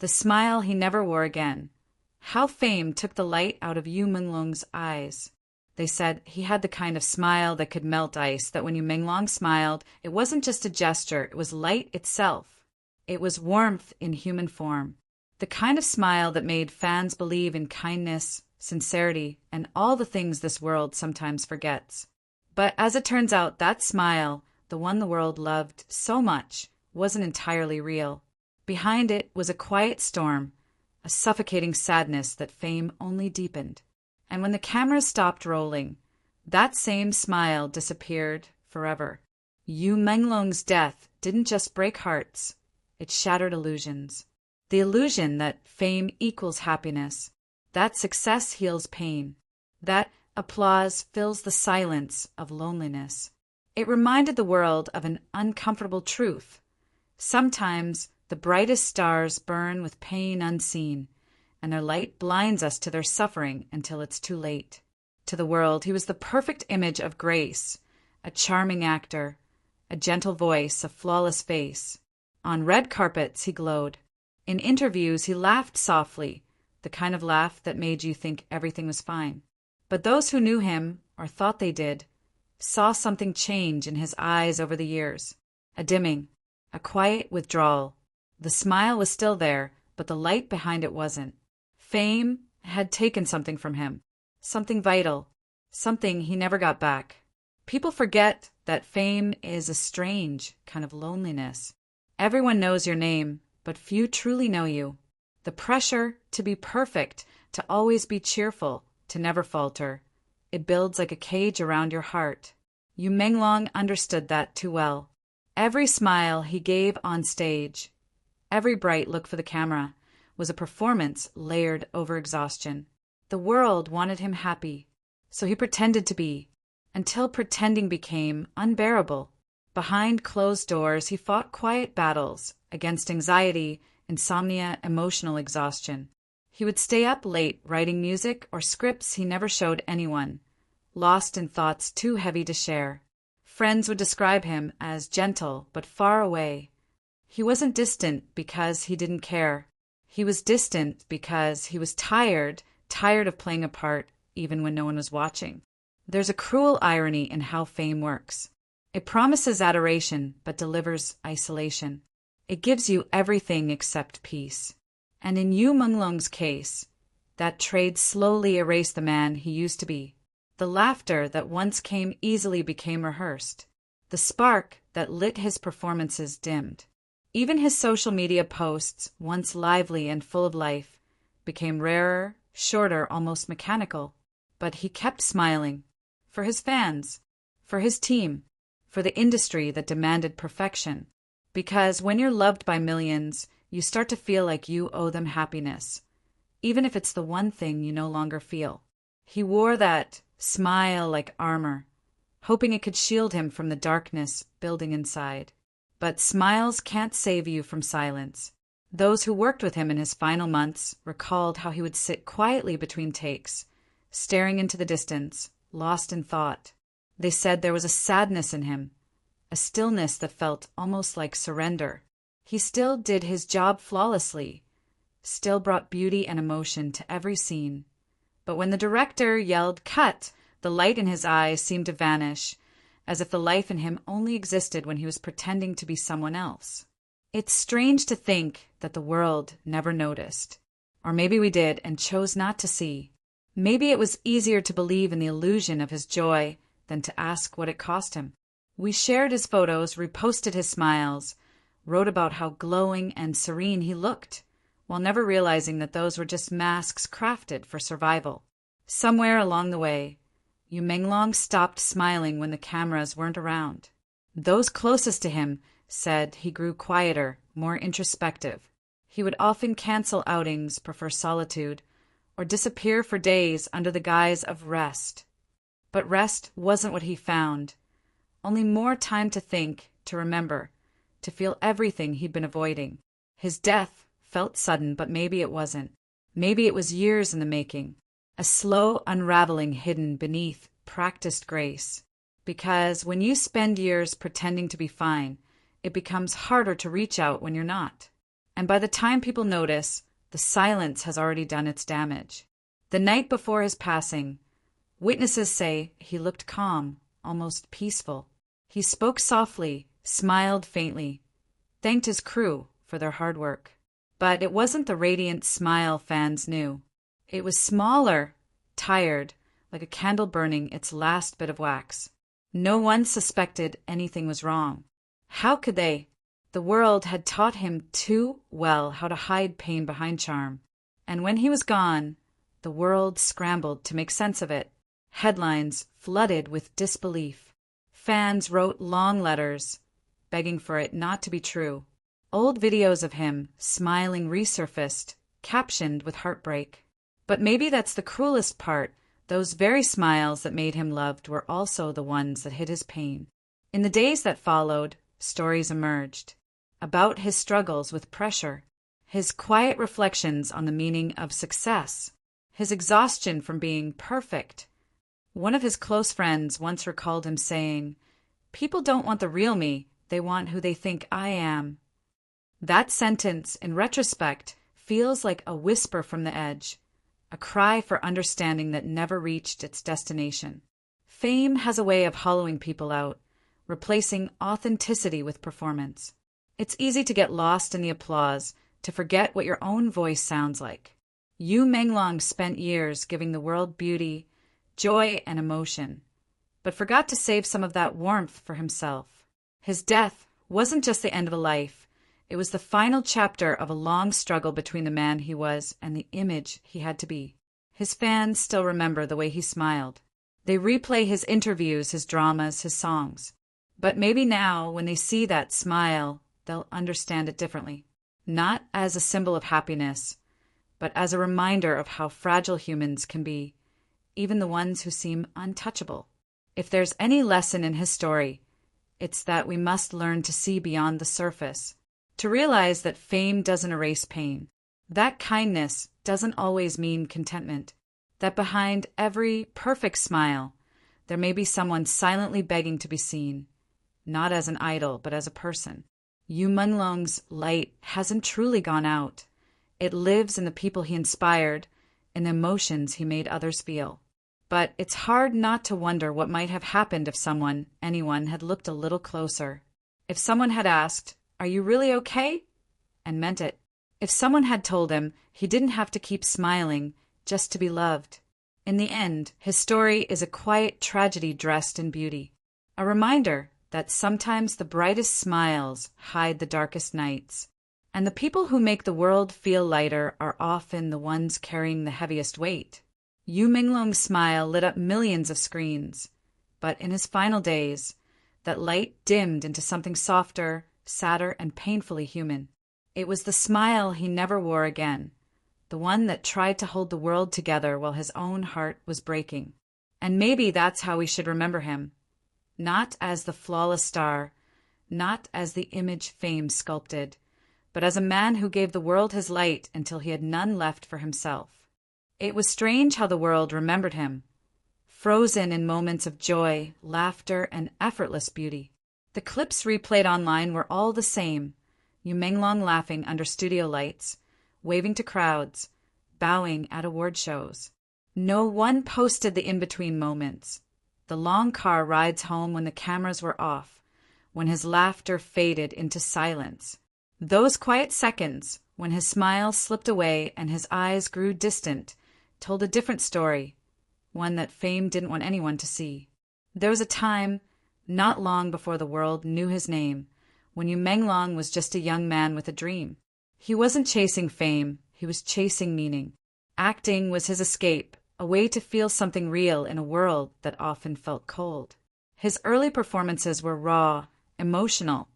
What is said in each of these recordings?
The smile he never wore again. How fame took the light out of Menglong's eyes. They said he had the kind of smile that could melt ice, that when Menglong smiled, it wasn't just a gesture, it was light itself. It was warmth in human form. The kind of smile that made fans believe in kindness, sincerity, and all the things this world sometimes forgets. But as it turns out, that smile, the one the world loved so much, wasn't entirely real. Behind it was a quiet storm, a suffocating sadness that fame only deepened. And when the cameras stopped rolling, that same smile disappeared forever. Menglong's death didn't just break hearts, it shattered illusions. The illusion that fame equals happiness, that success heals pain, that applause fills the silence of loneliness. It reminded the world of an uncomfortable truth. Sometimes the brightest stars burn with pain unseen, and their light blinds us to their suffering until it's too late. To the world, he was the perfect image of grace, a charming actor, a gentle voice, a flawless face. On red carpets, he glowed. In interviews, he laughed softly, the kind of laugh that made you think everything was fine. But those who knew him, or thought they did, saw something change in his eyes over the years. A dimming, a quiet withdrawal. The smile was still there, but the light behind it wasn't. Fame had taken something from him, something vital, something he never got back. People forget that fame is a strange kind of loneliness. Everyone knows your name, but few truly know you. The pressure to be perfect, to always be cheerful, to never falter, it builds like a cage around your heart. Menglong understood that too well. Every smile he gave on stage, every bright look for the camera, was a performance layered over exhaustion. The world wanted him happy, so he pretended to be, until pretending became unbearable. Behind closed doors, he fought quiet battles against anxiety, insomnia, emotional exhaustion. He would stay up late writing music or scripts he never showed anyone, lost in thoughts too heavy to share. Friends would describe him as gentle but far away. He wasn't distant because he didn't care. He was distant because he was tired of playing a part even when no one was watching. There's a cruel irony in how fame works. It promises adoration but delivers isolation. It gives you everything except peace. And in Menglong's case, that trade slowly erased the man he used to be. The laughter that once came easily became rehearsed. The spark that lit his performances dimmed. Even his social media posts, once lively and full of life, became rarer, shorter, almost mechanical. But he kept smiling. For his fans, for his team, for the industry that demanded perfection. Because when you're loved by millions, you start to feel like you owe them happiness, even if it's the one thing you no longer feel. He wore that smile like armor, hoping it could shield him from the darkness building inside. But smiles can't save you from silence. Those who worked with him in his final months recalled how he would sit quietly between takes, staring into the distance, lost in thought. They said there was a sadness in him, a stillness that felt almost like surrender. He still did his job flawlessly, still brought beauty and emotion to every scene. But when the director yelled "cut," the light in his eyes seemed to vanish, as if the life in him only existed when he was pretending to be someone else. It's strange to think that the world never noticed. Or maybe we did and chose not to see. Maybe it was easier to believe in the illusion of his joy than to ask what it cost him. We shared his photos, reposted his smiles, wrote about how glowing and serene he looked, while never realizing that those were just masks crafted for survival. Somewhere along the way, Menglong stopped smiling when the cameras weren't around. Those closest to him said he grew quieter, more introspective. He would often cancel outings, prefer solitude, or disappear for days under the guise of rest. But rest wasn't what he found. Only more time to think, to remember, to feel everything he'd been avoiding. His death felt sudden, but maybe it wasn't. Maybe it was years in the making. A slow unraveling hidden beneath practiced grace. Because when you spend years pretending to be fine, it becomes harder to reach out when you're not. And by the time people notice, the silence has already done its damage. The night before his passing, witnesses say he looked calm, almost peaceful. He spoke softly, smiled faintly, thanked his crew for their hard work. But it wasn't the radiant smile fans knew. It was smaller, tired, like a candle burning its last bit of wax. No one suspected anything was wrong. How could they? The world had taught him too well how to hide pain behind charm. And when he was gone, the world scrambled to make sense of it. Headlines flooded with disbelief. Fans wrote long letters, begging for it not to be true. Old videos of him smiling resurfaced, captioned with heartbreak. But maybe that's the cruelest part. Those very smiles that made him loved were also the ones that hid his pain. In the days that followed, stories emerged about his struggles with pressure, his quiet reflections on the meaning of success, his exhaustion from being perfect. One of his close friends once recalled him saying, "People don't want the real me, they want who they think I am." That sentence, in retrospect, feels like a whisper from the edge, a cry for understanding that never reached its destination. Fame has a way of hollowing people out, replacing authenticity with performance. It's easy to get lost in the applause, to forget what your own voice sounds like. Menglong spent years giving the world beauty, joy, and emotion, but forgot to save some of that warmth for himself. His death wasn't just the end of a life, it was the final chapter of a long struggle between the man he was and the image he had to be. His fans still remember the way he smiled. They replay his interviews, his dramas, his songs. But maybe now, when they see that smile, they'll understand it differently. Not as a symbol of happiness, but as a reminder of how fragile humans can be, even the ones who seem untouchable. If there's any lesson in his story, it's that we must learn to see beyond the surface, to realize that fame doesn't erase pain, that kindness doesn't always mean contentment, that behind every perfect smile, there may be someone silently begging to be seen, not as an idol, but as a person. Menglong's light hasn't truly gone out. It lives in the people he inspired, in the emotions he made others feel. But it's hard not to wonder what might have happened if anyone had looked a little closer. If someone had asked, "Are you really okay?" and meant it. If someone had told him he didn't have to keep smiling just to be loved. In the end, his story is a quiet tragedy dressed in beauty. A reminder that sometimes the brightest smiles hide the darkest nights. And the people who make the world feel lighter are often the ones carrying the heaviest weight. Menglong's smile lit up millions of screens. But in his final days, that light dimmed into something softer, sadder, and painfully human. It was the smile he never wore again, the one that tried to hold the world together while his own heart was breaking. And maybe that's how we should remember him. Not as the flawless star, not as the image fame sculpted, but as a man who gave the world his light until he had none left for himself. It was strange how the world remembered him, frozen in moments of joy, laughter, and effortless beauty. The clips replayed online were all the same, Menglong laughing under studio lights, waving to crowds, bowing at award shows. No one posted the in-between moments. The long car rides home when the cameras were off, when his laughter faded into silence. Those quiet seconds, when his smile slipped away and his eyes grew distant, told a different story, one that fame didn't want anyone to see. There was a time, not long before the world knew his name, when Menglong was just a young man with a dream. He wasn't chasing fame, he was chasing meaning. Acting was his escape, a way to feel something real in a world that often felt cold. His early performances were raw, emotional,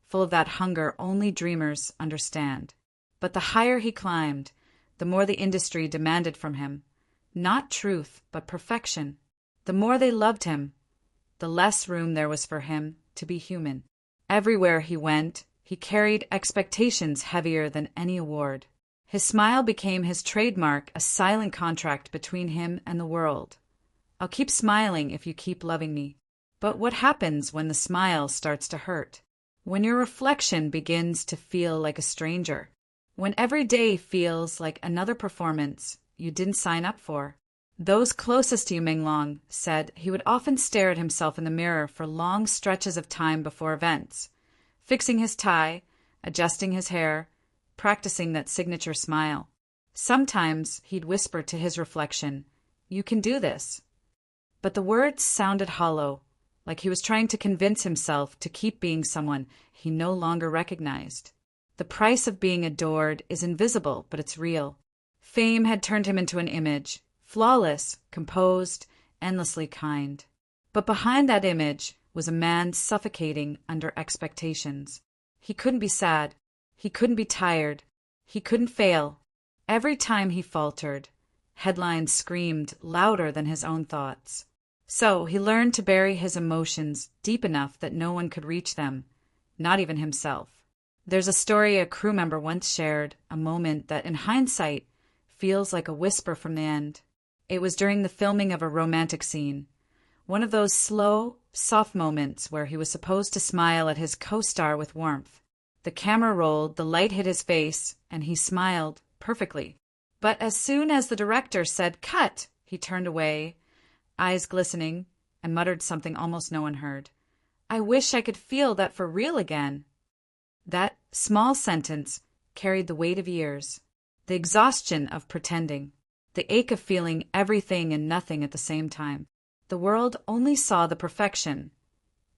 full of that hunger only dreamers understand. But the higher he climbed, the more the industry demanded from him. Not truth, but perfection. The more they loved him, the less room there was for him to be human. Everywhere he went, he carried expectations heavier than any award. His smile became his trademark, a silent contract between him and the world. I'll keep smiling if you keep loving me. But what happens when the smile starts to hurt? When your reflection begins to feel like a stranger? When every day feels like another performance you didn't sign up for. Those closest to you, Menglong said he would often stare at himself in the mirror for long stretches of time before events, fixing his tie, adjusting his hair, practicing that signature smile. Sometimes he'd whisper to his reflection, "You can do this." But the words sounded hollow, like he was trying to convince himself to keep being someone he no longer recognized. The price of being adored is invisible, but it's real. Fame had turned him into an image, flawless, composed, endlessly kind. But behind that image was a man suffocating under expectations. He couldn't be sad. He couldn't be tired. He couldn't fail. Every time he faltered, headlines screamed louder than his own thoughts. So he learned to bury his emotions deep enough that no one could reach them, not even himself. There's a story a crew member once shared, a moment that in hindsight feels like a whisper from the end. It was during the filming of a romantic scene, one of those slow, soft moments where he was supposed to smile at his co-star with warmth. The camera rolled, the light hit his face, and he smiled perfectly. But as soon as the director said "cut," he turned away, eyes glistening, and muttered something almost no one heard. "I wish I could feel that for real again." That small sentence carried the weight of years, the exhaustion of pretending, the ache of feeling everything and nothing at the same time. The world only saw the perfection.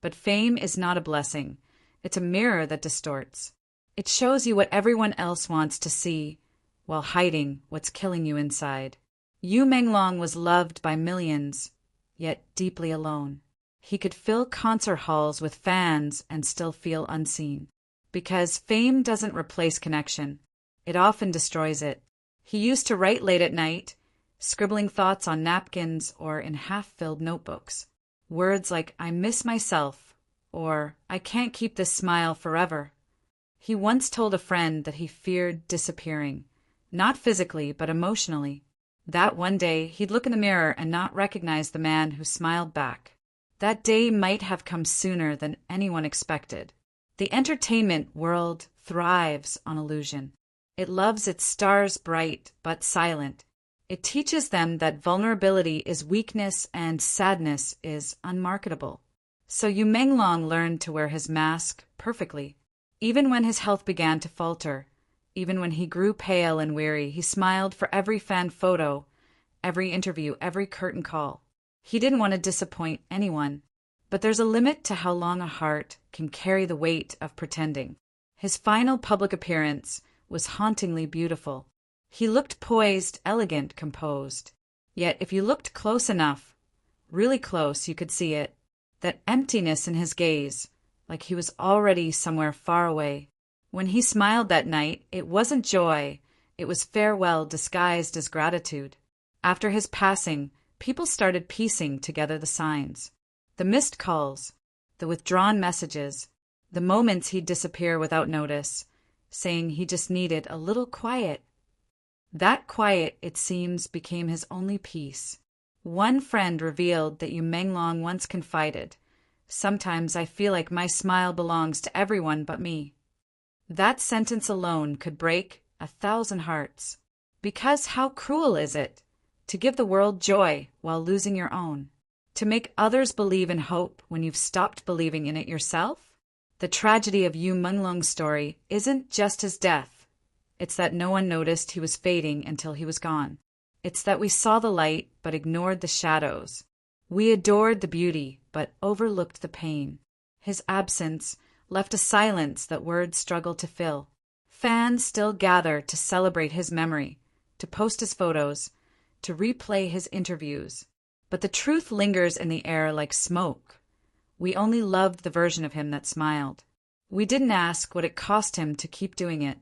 But fame is not a blessing. It's a mirror that distorts. It shows you what everyone else wants to see, while hiding what's killing you inside. Yu Menglong was loved by millions, yet deeply alone. He could fill concert halls with fans and still feel unseen. Because fame doesn't replace connection. It often destroys it. He used to write late at night, scribbling thoughts on napkins or in half-filled notebooks. Words like "I miss myself" or "I can't keep this smile forever." He once told a friend that he feared disappearing, not physically but emotionally. That one day he'd look in the mirror and not recognize the man who smiled back. That day might have come sooner than anyone expected. The entertainment world thrives on illusion. It loves its stars bright but silent. It teaches them that vulnerability is weakness and sadness is unmarketable. So Yu Menglong learned to wear his mask perfectly. Even when his health began to falter, even when he grew pale and weary, he smiled for every fan photo, every interview, every curtain call. He didn't want to disappoint anyone. But there's a limit to how long a heart can carry the weight of pretending. His final public appearance was hauntingly beautiful. He looked poised, elegant, composed. Yet if you looked close enough, really close, you could see it. That emptiness in his gaze, like he was already somewhere far away. When he smiled that night, it wasn't joy, it was farewell disguised as gratitude. After his passing, people started piecing together the signs. The missed calls, the withdrawn messages, the moments he'd disappear without notice, saying he just needed a little quiet. That quiet, it seems, became his only peace. One friend revealed that Yu Menglong once confided, "Sometimes I feel like my smile belongs to everyone but me." That sentence alone could break 1,000 hearts. Because how cruel is it to give the world joy while losing your own? To make others believe in hope when you've stopped believing in it yourself? The tragedy of Yu Menglong's story isn't just his death. It's that no one noticed he was fading until he was gone. It's that we saw the light but ignored the shadows. We adored the beauty but overlooked the pain. His absence left a silence that words struggled to fill. Fans still gather to celebrate his memory, to post his photos, to replay his interviews. But the truth lingers in the air like smoke. We only loved the version of him that smiled. We didn't ask what it cost him to keep doing it.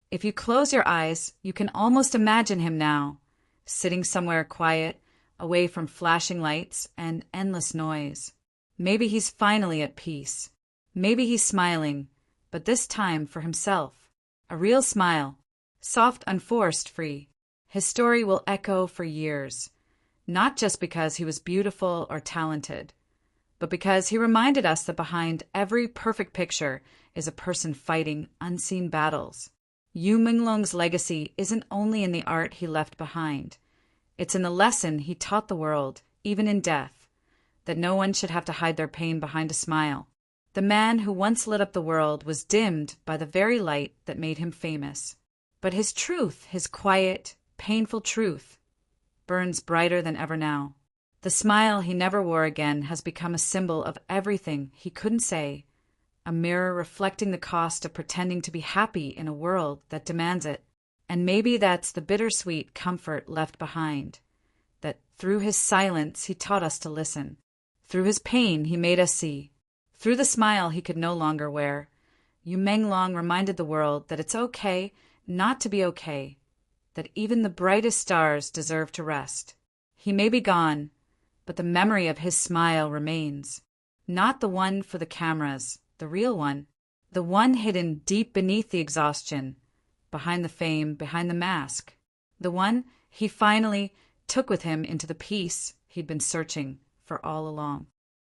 If you close your eyes, you can almost imagine him now, sitting somewhere quiet, away from flashing lights and endless noise. Maybe he's finally at peace. Maybe he's smiling, but this time for himself. A real smile, soft, unforced, free. His story will echo for years. Not just because he was beautiful or talented, but because he reminded us that behind every perfect picture is a person fighting unseen battles. Menglong's legacy isn't only in the art he left behind. It's in the lesson he taught the world, even in death, that no one should have to hide their pain behind a smile. The man who once lit up the world was dimmed by the very light that made him famous. But his truth, his quiet, painful truth, burns brighter than ever now. The smile he never wore again has become a symbol of everything he couldn't say, a mirror reflecting the cost of pretending to be happy in a world that demands it. And maybe that's the bittersweet comfort left behind, that through his silence he taught us to listen. Through his pain he made us see. Through the smile he could no longer wear, Menglong reminded the world that it's okay not to be okay, that even the brightest stars deserve to rest. He may be gone, but the memory of his smile remains. Not the one for the cameras, the real one, the one hidden deep beneath the exhaustion, behind the fame, behind the mask, the one he finally took with him into the peace he'd been searching for all along.